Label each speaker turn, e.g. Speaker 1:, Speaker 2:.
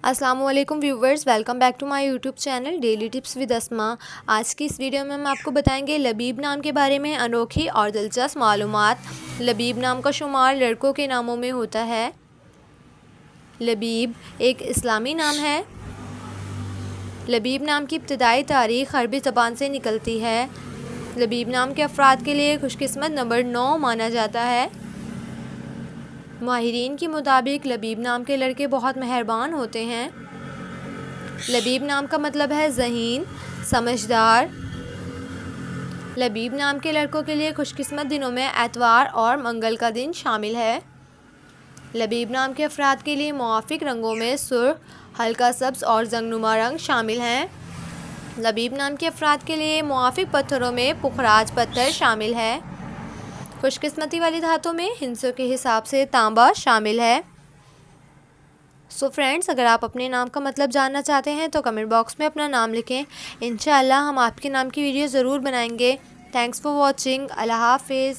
Speaker 1: अस्सलामुअलैकुम viewers, welcome back to my YouTube channel daily tips with Asma. आज की इस वीडियो में हम आपको बताएंगे लबीब नाम के बारे में अनोखी और दिलचस्प मालूमात। लबीब नाम का शुमार लड़कों के नामों में होता है। लबीब एक इस्लामी नाम है। लबीब नाम की इब्तिदाई तारीख़ अरबी ज़बान से निकलती है। लबीब नाम के अफराद के लिए खुशकिस्मत नंबर 9 माना जाता है। माहिरीन के मुताबिक लबीब नाम के लड़के बहुत मेहरबान होते हैं। लबीब नाम का मतलब है ज़हीन, समझदार। लबीब नाम के लड़कों के लिए खुशकिस्मत दिनों में एतवार और मंगल का दिन शामिल है। लबीब नाम के अफराद के लिए मुआफ़िक रंगों में सुर्ख, हल्का सब्ज़ और जंगनुमा रंग शामिल हैं। लबीब नाम के अफराद के लिए मुआफ़िक पत्थरों में पुखराज पत्थर शामिल है। खुशकिस्मती वाली धातों में हिंसों के हिसाब से तांबा शामिल है। सो फ्रेंड्स, अगर आप अपने नाम का मतलब जानना चाहते हैं तो कमेंट बॉक्स में अपना नाम लिखें। इंशाअल्लाह हम आपके नाम की वीडियो ज़रूर बनाएंगे। Thanks for watching. अल्लाह हाफिज़।